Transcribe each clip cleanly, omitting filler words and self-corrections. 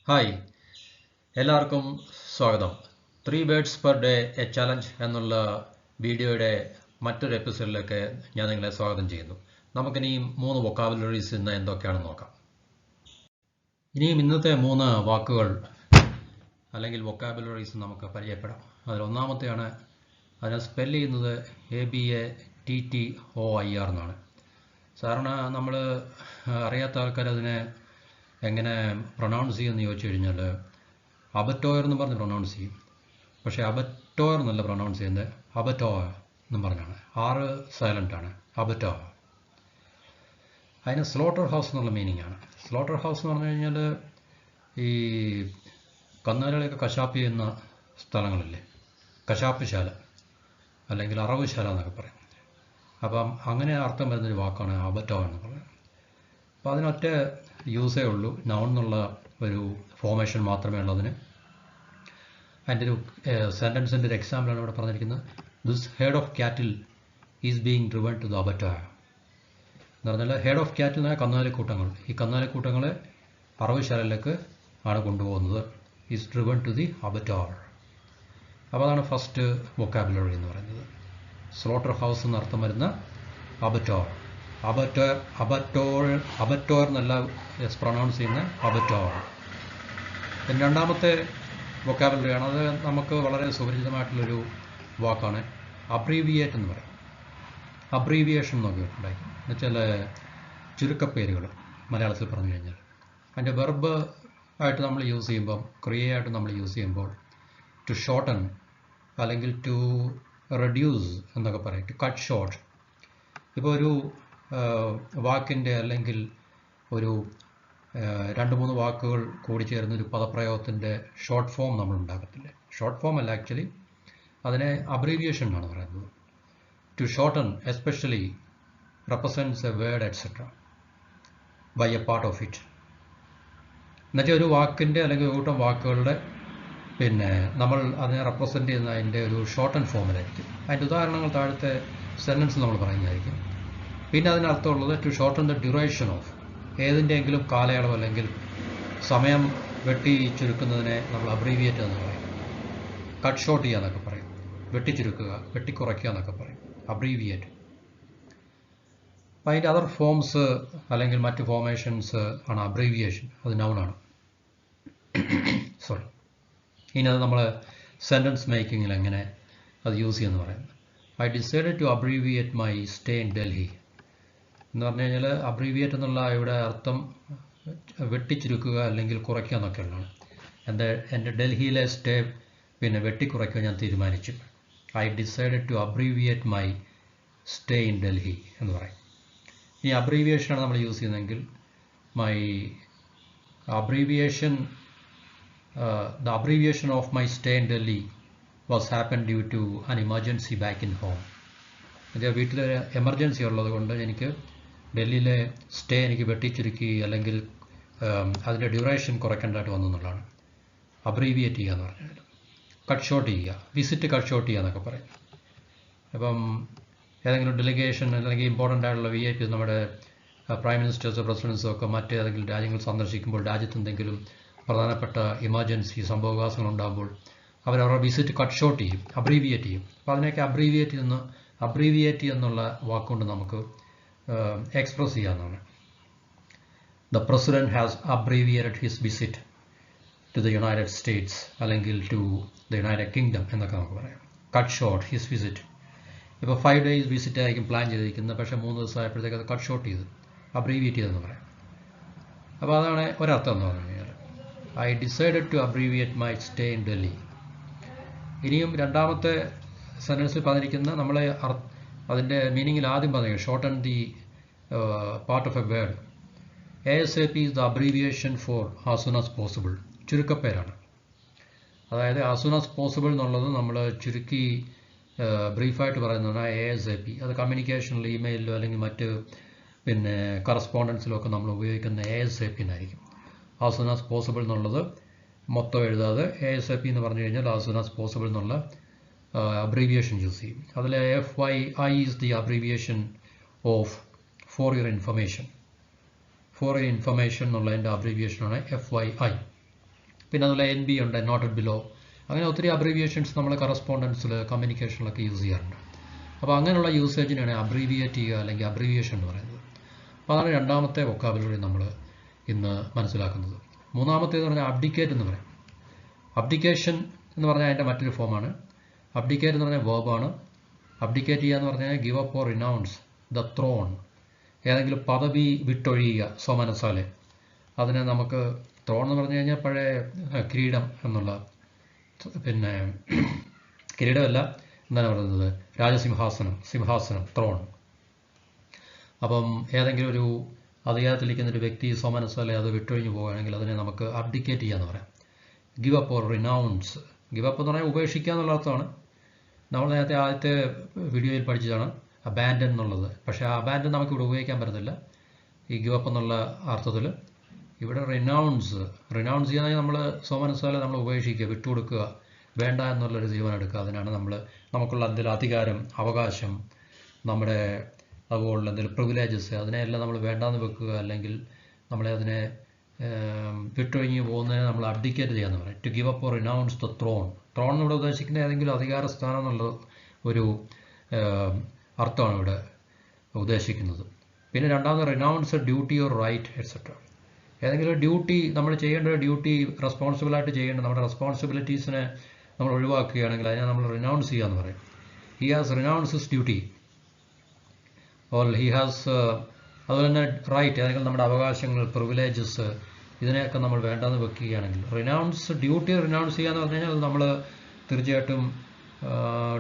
Hi, എല്ലാവർക്കും സ്വാഗതം. 3 words per day A challenge എന്നുള്ള വീഡിയോയുടെ മറ്റൊരു എപ്പിസോഡിലേക്ക് ഞാൻ നിങ്ങളെ സ്വാഗതം ചെയ്യുന്നു. നമുക്കിനിയും 3 വൊക്കാബുലറീസ് ഇന്ന് എന്തൊക്കെയാണെന്ന് നോക്കാം. ഇനിയും ഇന്നത്തെ 3 വാക്കുകൾ അല്ലെങ്കിൽ വൊക്കാബുലറീസ് നമുക്ക് പരിചയപ്പെടാം. അതിൽ ഒന്നാമത്തെയാണ്, അതിനെ സ്പെല്ല് ചെയ്യുന്നത് ABATTOIR എന്നാണ്. സാധാരണ നമ്മൾ അറിയാത്ത ആൾക്കാർ അതിനെ എങ്ങനെ പ്രൊനൗൺസ് ചെയ്യുമെന്ന് ചോദിച്ചു കഴിഞ്ഞാൽ അബറ്റോയർ എന്ന് പറഞ്ഞ് പ്രൊനൗൺസ് ചെയ്യും. പക്ഷേ അബറ്റോയർ എന്നല്ല പ്രൊനൗൺസ് ചെയ്യുന്നത്, അബറ്റോയർ എന്നും പറഞ്ഞാണ്. 6 സൈലൻ്റ് ആണ്, അബറ്റോയർ. അതിന് സ്ലോട്ടർ ഹൗസ് എന്നുള്ള മീനിങ് ആണ്. സ്ലോട്ടർ ഹൗസ് എന്ന് പറഞ്ഞു കഴിഞ്ഞാൽ ഈ കന്നുകാലികളെയൊക്കെ കശാപ്പ് ചെയ്യുന്ന സ്ഥലങ്ങളില്ലേ, കശാപ്പ് ശാല അല്ലെങ്കിൽ അറവുശാല എന്നൊക്കെ പറയും. അപ്പം അങ്ങനെ അർത്ഥം വരുന്നൊരു വാക്കാണ് അബറ്റോയർ എന്ന് പറയുന്നത്. അപ്പോൾ അതിനൊറ്റ യൂസേ ഉള്ളൂ, നൗൺ എന്നുള്ള ഒരു ഫോർമേഷൻ മാത്രമേ ഉള്ളതിന്. അതിൻ്റെ ഒരു സെൻറ്റൻസിൻ്റെ ഒരു എക്സാമ്പിളാണ് ഇവിടെ പറഞ്ഞിരിക്കുന്നത്. This head of cattle is being driven to the abattoir എന്ന് പറഞ്ഞാൽ, ഹെഡ് ഓഫ് ക്യാറ്റിൽ എന്ന കന്നുകാലിക്കൂട്ടങ്ങൾ, ഈ കന്നുകാലിക്കൂട്ടങ്ങളെ അറവുശാലയിലേക്ക് ആണ് കൊണ്ടുപോകുന്നത്. Is driven to the abattoir. അപ്പോൾ അതാണ് ഫസ്റ്റ് വൊക്കാബുലറി എന്ന് പറയുന്നത്. സ്ലോട്ടർ ഹൗസ് എന്നർത്ഥം വരുന്ന അബറ്റോയർ. അബറ്റോർ എന്നല്ല പ്രൊനൗൺസ് ചെയ്യുന്ന അബറ്റോർ. പിന്നെ രണ്ടാമത്തെ വൊക്കാബുലറിയാണ്, അത് നമുക്ക് വളരെ സുപരിചിതമായിട്ടുള്ളൊരു വാക്കാണ്, അബ്രീവിയേറ്റ് എന്ന് പറയും. അബ്രീവിയേഷൻ നോക്കിയിട്ടുണ്ടായി എന്നുവെച്ചാൽ ചുരുക്കപ്പേരുകൾ മലയാളത്തിൽ പറഞ്ഞു കഴിഞ്ഞാൽ. അതിൻ്റെ വെർബ് ആയിട്ട് നമ്മൾ യൂസ് ചെയ്യുമ്പം, ക്രിയയായിട്ട് നമ്മൾ യൂസ് ചെയ്യുമ്പോൾ ടു ഷോർട്ടൺ അല്ലെങ്കിൽ ടു റെഡ്യൂസ് എന്നൊക്കെ പറയും, ടു കട്ട് ഷോർട്ട്. ഇപ്പോൾ ഒരു വാക്കിൻ്റെ അല്ലെങ്കിൽ ഒരു 2-3 വാക്കുകൾ കൂടി ചേർന്ന ഒരു പദപ്രയോഗത്തിൻ്റെ ഷോർട്ട് ഫോം നമ്മൾ ഉണ്ടാക്കത്തില്ലേ. ഷോർട്ട് ഫോം അല്ല, ആക്ച്വലി അതിനെ അബ്രീവിയേഷൻ എന്നാണ് പറയുന്നത്. To shorten especially represents a word etcetera by a part of it. എന്നുവെച്ചാൽ ഒരു വാക്കിൻ്റെ അല്ലെങ്കിൽ ഒരു കൂട്ടം വാക്കുകളുടെ നമ്മൾ അതിനെ റെപ്രസെൻ്റ് ചെയ്യുന്ന അതിൻ്റെ ഒരു ഷോർട്ടൺ ഫോമിലായിരിക്കും. അതിൻ്റെ ഉദാഹരണങ്ങൾ താഴത്തെ സെൻറ്റൻസ് നമ്മൾ പറയുന്നതായിരിക്കും. പിന്നെ അതിനർത്ഥമുള്ളത് to shorten the duration of, ഏതിൻ്റെയെങ്കിലും കാലയളവ് അല്ലെങ്കിൽ സമയം വെട്ടി ചുരുക്കുന്നതിനെ നമ്മൾ അബ്രീവിയേറ്റ് എന്ന് പറയും. കട്ട് ഷോർട്ട് ചെയ്യുക എന്നൊക്കെ പറയും, വെട്ടിച്ചുരുക്കുക, വെട്ടിക്കുറയ്ക്കുക എന്നൊക്കെ പറയും, അബ്രീവിയേറ്റ്. അപ്പം അതിൻ്റെ അതർ ഫോംസ് അല്ലെങ്കിൽ മറ്റ് ഫോർമേഷൻസ് ആണ് അബ്രീവിയേഷൻ. അത് നൗണാണ്. സോറി. ഇനി അത് നമ്മൾ സെൻറ്റൻസ് മേക്കിങ്ങിൽ എങ്ങനെ അത് യൂസ് ചെയ്യുമെന്ന് പറയുന്നത്. I decided to abbreviate my stay in Delhi എന്ന് പറഞ്ഞു കഴിഞ്ഞാൽ, അബ്രീവിയേറ്റ് എന്നുള്ള ഇവിടെ അർത്ഥം വെട്ടിച്ചുരുക്കുക അല്ലെങ്കിൽ കുറയ്ക്കുക എന്നൊക്കെയുള്ളതാണ്. എൻ്റെ ഡൽഹിയിലെ സ്റ്റേ വെട്ടിക്കുറയ്ക്കുക ഞാൻ തീരുമാനിച്ചു. I decided to abbreviate my stay in Delhi എന്ന് പറയും. ഈ അബ്രീവിയേഷനാണ് നമ്മൾ യൂസ് ചെയ്യുന്നതെങ്കിൽ, my abbreviation the abbreviation of my stay in Delhi was happened due to an emergency back in home. വീട്ടിൽ എമർജൻസി ഉള്ളത് കൊണ്ട് എനിക്ക് ഡൽഹിയിലെ സ്റ്റേ എനിക്ക് വെട്ടിച്ചുരുക്കി അല്ലെങ്കിൽ അതിൻ്റെ ഡ്യൂറേഷൻ കുറയ്ക്കേണ്ടതായിട്ട് വന്നു എന്നുള്ളതാണ് അബ്രീവിയേറ്റ് ചെയ്യുക എന്ന് പറഞ്ഞാൽ. കട്ട് ഷോർട്ട് ചെയ്യുക, വിസിറ്റ് കട്ട് ഷോർട്ട് ചെയ്യുക എന്നൊക്കെ പറയും. അപ്പം ഏതെങ്കിലും ഡെലിഗേഷൻ അല്ലെങ്കിൽ ഇമ്പോർട്ടൻ്റ് ആയിട്ടുള്ള VIP, നമ്മുടെ പ്രൈം മിനിസ്റ്റേഴ്സോ പ്രസിഡൻസോ ഒക്കെ മറ്റേതെങ്കിലും രാജ്യങ്ങൾ സന്ദർശിക്കുമ്പോൾ, രാജ്യത്ത് എന്തെങ്കിലും പ്രധാനപ്പെട്ട എമർജൻസി സംഭവവികാസങ്ങൾ ഉണ്ടാകുമ്പോൾ അവരവരുടെ വിസിറ്റ് കട്ട് ഷോർട്ട് ചെയ്യും, അബ്രീവിയേറ്റ് ചെയ്യും. അപ്പോൾ അതിനെയൊക്കെ അബ്രീവിയേറ്റ് എന്നുള്ള വാക്കുകൊണ്ട് നമുക്ക് എക്സ്പ്രസ് ചെയ്യാവുന്നതാണ്. The president has abbreviated his visit to the United States അല്ലെങ്കിൽ ടു ദ യുണൈറ്റഡ് കിങ്ഡം എന്നൊക്കെ നമുക്ക് പറയാം. Cut short his visit. ഇപ്പോൾ 5 days വിസിറ്റ് ആയിരിക്കും പ്ലാൻ ചെയ്തിരിക്കുന്നത്, പക്ഷേ 3 ദിവസമായപ്പോഴത്തേക്ക് അത് കട്ട് ഷോർട്ട് ചെയ്ത് അബ്രീവിയേറ്റ് ചെയ്തെന്ന് പറയാം. അപ്പോൾ അതാണ് ഒരർത്ഥം എന്ന് പറഞ്ഞു കഴിഞ്ഞാൽ, I decided to abbreviate my stay in Delhi. ഇനിയും രണ്ടാമത്തെ സെൻറ്റൻസിൽ പറഞ്ഞിരിക്കുന്ന നമ്മൾ അതിൻ്റെ മീനിങ്ങിൽ ആദ്യം പറഞ്ഞു, shorten the part of a word. ASAP is the abbreviation for as soon as possible. ചുരുക്കപ്പേരാണ്. അതായത് ആസ് സൂൺ ആസ് പോസിബിൾ എന്നുള്ളത് നമ്മൾ ചുരുക്കി ബ്രീഫായിട്ട് പറയുന്നതാണ് ASAP. അത് കമ്മ്യൂണിക്കേഷനിൽ, ഇമെയിലിലോ അല്ലെങ്കിൽ മറ്റ് കറസ്പോണ്ടൻസിലോ ഒക്കെ നമ്മൾ ഉപയോഗിക്കുന്ന ASAP എന്നായിരിക്കും. ആസ് സൂൺ ആസ് പോസിബിൾ എന്നുള്ളത് മൊത്തം എഴുതാതെ ASAP എന്ന് പറഞ്ഞു കഴിഞ്ഞാൽ ആസ് സൂൺ ആസ് പോസിബിൾ എന്നുള്ള അബ്രീവിയേഷൻ യൂസ് ചെയ്യും. അതിൽ FYI is the abbreviation of for your information. For your information എന്നുള്ളതിൻ്റെ അബ്രീവിയേഷനാണ് FYI. പിന്നെ അതുപോലെ NB ഉണ്ട്, നോട്ടഡ് ബിലോ. അങ്ങനെ ഒത്തിരി അബ്രീവിയേഷൻസ് നമ്മൾ കറസ്പോണ്ടൻസിൽ കമ്മ്യൂണിക്കേഷനിലൊക്കെ യൂസ് ചെയ്യാറുണ്ട്. അപ്പോൾ അങ്ങനെയുള്ള യൂസേജിനാണ് അബ്രീവിയേറ്റ് ചെയ്യുക അല്ലെങ്കിൽ അബ്രീവിയേഷൻ എന്ന് പറയുന്നത്. അപ്പോൾ അതാണ് രണ്ടാമത്തെ വൊക്കാബുലറി നമ്മൾ ഇന്ന് മനസ്സിലാക്കുന്നത്. മൂന്നാമത്തേന്ന് പറഞ്ഞാൽ അബ്ഡിക്കേറ്റ് എന്ന് പറയും. അബ്ഡിക്കേഷൻ എന്ന് പറഞ്ഞാൽ അതിൻ്റെ മറ്റൊരു ഫോമാണ്. അബ്ഡിക്കേറ്റ് എന്ന് പറഞ്ഞാൽ വേർബാണ്. അബ്ഡിക്കേറ്റ് ചെയ്യുക എന്ന് പറഞ്ഞാൽ give up or renounce the thrown. ഏതെങ്കിലും പദവി വിട്ടൊഴിയുക സ്വമനസാലെ. അതിനെ നമുക്ക് ത്രോൺ എന്ന് പറഞ്ഞു കഴിഞ്ഞാൽ പഴയ കിരീടം എന്നുള്ള, പിന്നെ കിരീടമല്ല, എന്താണ് പറയുന്നത്, സിംഹാസനം ത്രോൺ. അപ്പം ഏതെങ്കിലും ഒരു അധികാരത്തിലിരിക്കുന്ന ഒരു വ്യക്തി സ്വമനസാലെ അത് വിട്ടൊഴിഞ്ഞു പോകുകയാണെങ്കിൽ അതിനെ നമുക്ക് അബ്ഡിക്കേറ്റ് ചെയ്യാന്ന് പറയാം. Give up or renounce. Give up എന്ന് പറഞ്ഞാൽ ഉപേക്ഷിക്കുക എന്നുള്ള അർത്ഥമാണ്. നമ്മൾ നേരത്തെ ആദ്യത്തെ വീഡിയോയിൽ പഠിച്ചതാണ് അബാൻഡൻ എന്നുള്ളത്. പക്ഷേ ആ അബാൻഡൻ നമുക്ക് ഇവിടെ ഉപയോഗിക്കാൻ പറ്റത്തില്ല ഈ ഗിവ് അപ്പ് എന്നുള്ള അർത്ഥത്തിൽ. ഇവിടെ റിനൗൺസ് ചെയ്യാൻ നമ്മൾ സ്വമനസാലെ നമ്മൾ ഉപേക്ഷിക്കുക, വിട്ടുകൊടുക്കുക, വേണ്ട എന്നുള്ളൊരു തീരുമാനം എടുക്കുക. അതിനാണ് നമുക്കുള്ള എന്തെങ്കിലും അധികാരം, അവകാശം, നമ്മുടെ അതുപോലുള്ള എന്തെങ്കിലും പ്രിവിലേജസ്, അതിനെല്ലാം നമ്മൾ വേണ്ടാന്ന് വെക്കുക, അല്ലെങ്കിൽ നമ്മളെ അതിനെ വിട്ടൊഴിഞ്ഞ് പോകുന്നതിനെ നമ്മൾ അബ്ഡിക്കേറ്റ് ചെയ്യാന്ന് പറയും. To give up or renounce the throne. Throne ഇവിടെ ഉദ്ദേശിക്കുന്ന ഏതെങ്കിലും അധികാര സ്ഥാനം എന്നുള്ള ഒരു അർത്ഥമാണ് ഇവിടെ ഉദ്ദേശിക്കുന്നത്. പിന്നെ രണ്ടാമത് renounce duty or right etcetera. ഏതെങ്കിലും ഡ്യൂട്ടി നമ്മൾ ചെയ്യേണ്ട ഒരു ഡ്യൂട്ടി റെസ്പോൺസിബിളായിട്ട് ചെയ്യേണ്ട നമ്മുടെ റെസ്പോൺസിബിലിറ്റീസിനെ നമ്മൾ ഒഴിവാക്കുകയാണെങ്കിൽ അതിനെ നമ്മൾ റിനൗൺസ് ചെയ്യുക എന്ന് പറയും. He has renounce his duty or he has, അതുപോലെ തന്നെ റൈറ്റ്, ഏതെങ്കിലും നമ്മുടെ അവകാശങ്ങൾ, പ്രിവിലേജസ്, ഇതിനെയൊക്കെ നമ്മൾ വേണ്ടെന്ന് വെക്കുകയാണെങ്കിൽ ഡ്യൂട്ടി റിനൗൺസ് ചെയ്യുക എന്ന് പറഞ്ഞു കഴിഞ്ഞാൽ നമ്മൾ തീർച്ചയായിട്ടും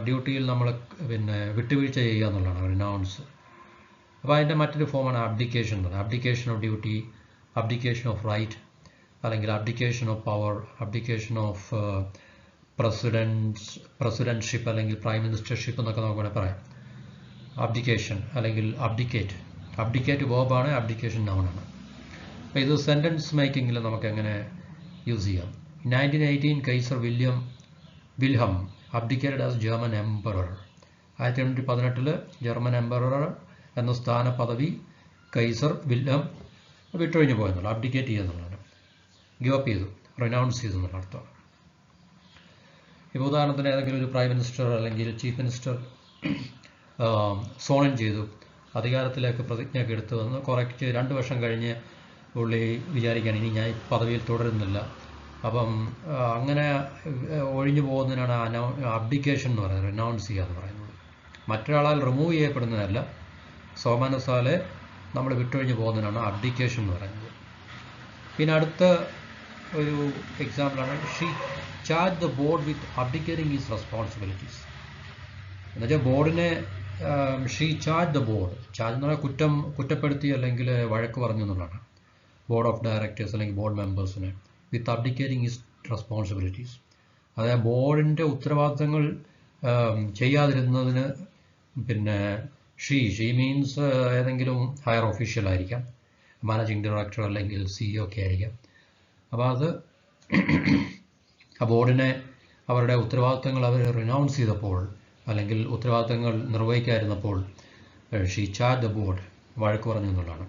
ഡ്യൂട്ടിയിൽ നമ്മൾ പിന്നെ വിട്ടുവീഴ്ച ചെയ്യുക എന്നുള്ളതാണ് റിനൗൺസ്. അപ്പോൾ അതിൻ്റെ മറ്റൊരു ഫോമാണ് അബ്ഡിക്കേഷൻ എന്ന് പറയുന്നത്. അബ്ഡിക്കേഷൻ ഓഫ് ഡ്യൂട്ടി, അബ്ഡിക്കേഷൻ ഓഫ് റൈറ്റ്, അല്ലെങ്കിൽ അബ്ഡിക്കേഷൻ ഓഫ് പവർ, അബ്ഡിക്കേഷൻ ഓഫ് പ്രസിഡൻഷിപ്പ് അല്ലെങ്കിൽ പ്രൈം മിനിസ്റ്റർഷിപ്പ് എന്നൊക്കെ നമുക്ക് വേണമെങ്കിൽ പറയാം. അബ്ഡിക്കേഷൻ അല്ലെങ്കിൽ അബ്ഡിക്കേറ്റ് വേർബാണ്, അബ്ഡിക്കേഷൻ നൗണാണ്. അപ്പോൾ ഇത് സെൻറ്റൻസ് മേക്കിങ്ങിൽ നമുക്ക് എങ്ങനെ യൂസ് ചെയ്യാം. 1918 Kaiser Wilhelm abdicated as German emperor. 1818 German emperor എന്ന സ്ഥാന പദവി കൈസർ വിൽഹം വിട്ടൊഴിഞ്ഞു പോയെന്നുള്ള, അബ്ഡിക്കേറ്റ് ചെയ്യുന്നുള്ളതാണ്. ഗിവ് അപ്പ് ചെയ്തു, റിനൗൺസ് ചെയ്തു എന്നുള്ള അർത്ഥമാണ്. ഇപ്പോൾ ഉദാഹരണത്തിന് ഏതെങ്കിലും ഒരു പ്രൈം മിനിസ്റ്റർ അല്ലെങ്കിൽ ചീഫ് മിനിസ്റ്റർ സോൺ ഇൻ ചെയ്തു, അധികാരത്തിലേക്ക് പ്രതിജ്ഞയൊക്കെ എടുത്തു വന്ന് കുറച്ച് 2 വർഷം കഴിഞ്ഞ് പുള്ളി വിചാരിക്കുകയാണ് ഇനി ഞാൻ പദവിയിൽ തുടരുന്നില്ല. അപ്പം അങ്ങനെ ഒഴിഞ്ഞു പോകുന്നതിനാണ് അബ്ഡിക്കേഷൻ എന്ന് പറയുന്നത്, റിനൗൺസ് ചെയ്യുക എന്ന് പറയുന്നത്. മറ്റൊരാളാൽ റിമൂവ് ചെയ്യപ്പെടുന്നതല്ല, സ്വമനസാലെ നമ്മൾ വിട്ടൊഴിഞ്ഞു പോകുന്നതിനാണ് അബ്ഡിക്കേഷൻ എന്ന് പറയുന്നത്. പിന്നെ അടുത്ത ഒരു എക്സാമ്പിളാണ് she charge the board with abdicating his responsibilities. എന്നുവെച്ചാൽ ബോർഡിനെ she charge the board, charge എന്ന് പറഞ്ഞാൽ കുറ്റപ്പെടുത്തി അല്ലെങ്കിൽ വഴക്ക് പറഞ്ഞു എന്നുള്ളതാണ്. ബോർഡ് ഓഫ് ഡയറക്ടേഴ്സ് അല്ലെങ്കിൽ ബോർഡ് മെമ്പേഴ്സിനെ വിത്ത് അബ്ഡിക്കേറ്റിംഗ് ഹിസ് റെസ്പോൺസിബിലിറ്റീസ്. അതായത് ബോർഡിൻ്റെ ഉത്തരവാദിത്തങ്ങൾ ചെയ്യാതിരുന്നതിന്, പിന്നെ ഷീ മീൻസ് ഏതെങ്കിലും ഹയർ ഒഫീഷ്യൽ ആയിരിക്കാം, മാനേജിങ് ഡയറക്ടർ അല്ലെങ്കിൽ CEO ഒക്കെ ആയിരിക്കാം. അപ്പോൾ അത് ആ ബോർഡിനെ അവരുടെ ഉത്തരവാദിത്തങ്ങൾ അവർ റിനൗൺസ് ചെയ്തപ്പോൾ അല്ലെങ്കിൽ ഉത്തരവാദിത്തങ്ങൾ നിർവഹിക്കാതിരുന്നപ്പോൾ ഷീ ചാർജ് ദ ബോർഡ്, വഴക്ക് പറഞ്ഞു എന്നുള്ളതാണ്.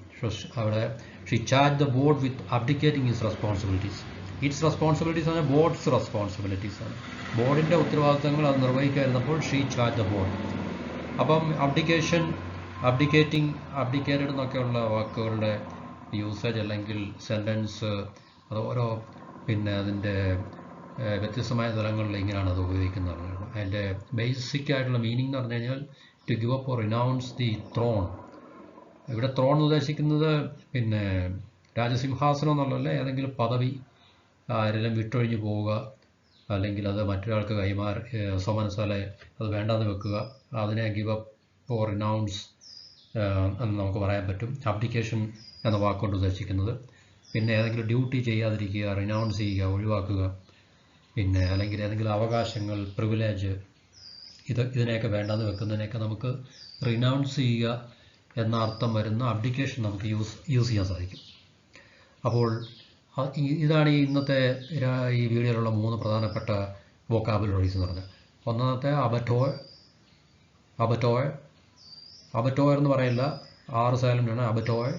അവിടെ she charge the board with abdicating his responsibilities. It's responsibilities ആണ് ബോർഡ്സ് റെസ്പോൺസിബിലിറ്റീസ് ആണ്. ബോർഡിൻ്റെ ഉത്തരവാദിത്തങ്ങൾ അത് നിർവഹിക്കാതിരുന്നപ്പോൾ ഷീ ചാർജ് ദ ബോർഡ്. അപ്പം അബ്ഡിക്കേറ്റഡ് എന്നൊക്കെയുള്ള വാക്കുകളുടെ യൂസേജ് അല്ലെങ്കിൽ സെൻറ്റൻസ് അത് ഓരോ പിന്നെ അതിൻ്റെ വ്യത്യസ്തമായ തലങ്ങളിൽ ഇങ്ങനെയാണ് അത് ഉപയോഗിക്കുന്നത്. അതിൻ്റെ ബേസിക് ആയിട്ടുള്ള മീനിങ് എന്ന് പറഞ്ഞു കഴിഞ്ഞാൽ to give up or renounce the throne. ഇവിടെ ത്രോൺ ഉദ്ദേശിക്കുന്നത് പിന്നെ രാജസിംഹാസനം എന്നുള്ളതല്ല, ഏതെങ്കിലും പദവി ആരെല്ലാം വിട്ടൊഴിഞ്ഞു പോവുക അല്ലെങ്കിൽ അത് മറ്റൊരാൾക്ക് സ്വമനസാലെ അത് വേണ്ടാന്ന് വെക്കുക, അതിനെ ഗിവ് അപ്പ് ഓർ റിനൗൺസ് എന്ന് നമുക്ക് പറയാൻ പറ്റും. അബ്ഡിക്കേഷൻ എന്ന വാക്കുകൊണ്ട് ഉദ്ദേശിക്കുന്നത്. പിന്നെ ഏതെങ്കിലും ഡ്യൂട്ടി ചെയ്യാതിരിക്കുക, റിനൗൺസ് ചെയ്യുക, ഒഴിവാക്കുക, പിന്നെ അല്ലെങ്കിൽ ഏതെങ്കിലും അവകാശങ്ങൾ, പ്രിവിലേജ്, ഇതിനെയൊക്കെ വേണ്ടാന്ന് വെക്കുന്നതിനെയൊക്കെ നമുക്ക് റിനൗൺസ് ചെയ്യുക എന്ന അർത്ഥം വരുന്ന അബ്ഡിക്കേഷൻ നമുക്ക് യൂസ് ചെയ്യാൻ സാധിക്കും. അപ്പോൾ ഇതാണ് ഈ ഇന്നത്തെ ഈ വീഡിയോയിലുള്ള 3 പ്രധാനപ്പെട്ട വൊക്കാബുലറീസ് എന്ന് പറഞ്ഞത്. ഒന്നാമത്തെ അബറ്റോയർ എന്ന് പറയില്ല, 6 സൈലൻ്റ് ആണ് അബറ്റോയർ.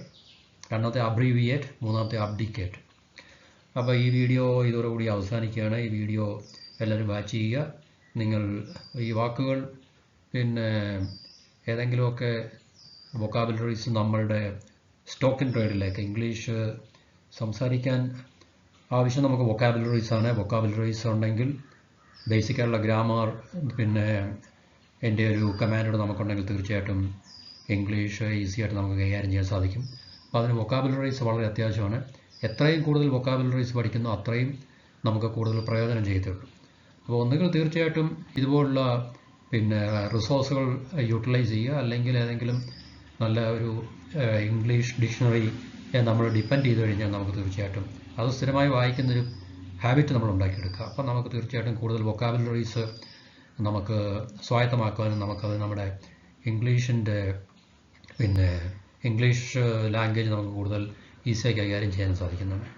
രണ്ടാമത്തെ അബ്രീവിയേറ്റ്, മൂന്നാമത്തെ അബ്ഡിക്കേറ്റ്. അപ്പോൾ ഈ വീഡിയോ ഇതോടുകൂടി അവസാനിക്കുകയാണ്. ഈ വീഡിയോ എല്ലാവരും വാച്ച് ചെയ്യുക. നിങ്ങൾ ഈ വാക്കുകൾ പിന്നെ ഏതെങ്കിലുമൊക്കെ വൊക്കാബുലറീസ് നമ്മളുടെ സ്റ്റോക്ക് ഇൻ ട്രേഡിലേക്ക് ഇംഗ്ലീഷ് സംസാരിക്കാൻ ആവശ്യം നമുക്ക് വൊക്കാബുലറീസ് ആണ്. വൊക്കാബുലറീസ് ഉണ്ടെങ്കിൽ ബേസിക്കായിട്ടുള്ള ഗ്രാമർ പിന്നെ എൻ്റെ ഒരു കമാൻഡ് നമുക്കുണ്ടെങ്കിൽ തീർച്ചയായിട്ടും ഇംഗ്ലീഷ് ഈസി ആയിട്ട് നമുക്ക് കൈകാര്യം ചെയ്യാൻ സാധിക്കും. അപ്പോൾ അതിന് വൊക്കാബുലറീസ് വളരെ അത്യാവശ്യമാണ്. എത്രയും കൂടുതൽ വൊക്കാബുലറീസ് പഠിക്കുന്നോ അത്രയും നമുക്ക് കൂടുതൽ പ്രയോജനം ചെയ്യത്തുള്ളൂ. അപ്പോൾ ഒന്നുകിൽ തീർച്ചയായിട്ടും ഇതുപോലുള്ള പിന്നെ റിസോഴ്സുകൾ യൂട്ടിലൈസ് ചെയ്യുക, അല്ലെങ്കിൽ ഏതെങ്കിലും നല്ല ഒരു ഇംഗ്ലീഷ് ഡിക്ഷണറി നമ്മൾ ഡിപ്പെൻഡ് ചെയ്ത് കഴിഞ്ഞാൽ നമുക്ക് തീർച്ചയായിട്ടും അത് സ്ഥിരമായി വായിക്കുന്നൊരു ഹാബിറ്റ് നമ്മൾ ഉണ്ടാക്കിയെടുക്കുക. അപ്പോൾ നമുക്ക് തീർച്ചയായിട്ടും കൂടുതൽ വൊക്കാബുലറീസ് നമുക്ക് സ്വായത്തമാക്കുവാനും നമുക്കത് നമ്മുടെ ഇംഗ്ലീഷിൻ്റെ പിന്നെ ഇംഗ്ലീഷ് ലാംഗ്വേജ് നമുക്ക് കൂടുതൽ ഈസിയായി കൈകാര്യം ചെയ്യാൻ സാധിക്കുന്നുണ്ട്.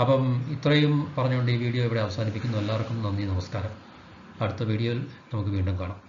അപ്പം ഇത്രയും പറഞ്ഞുകൊണ്ട് ഈ വീഡിയോ ഇവിടെ അവസാനിപ്പിക്കുന്നു. എല്ലാവർക്കും നന്ദി, നമസ്കാരം. അടുത്ത വീഡിയോയിൽ നമുക്ക് വീണ്ടും കാണാം.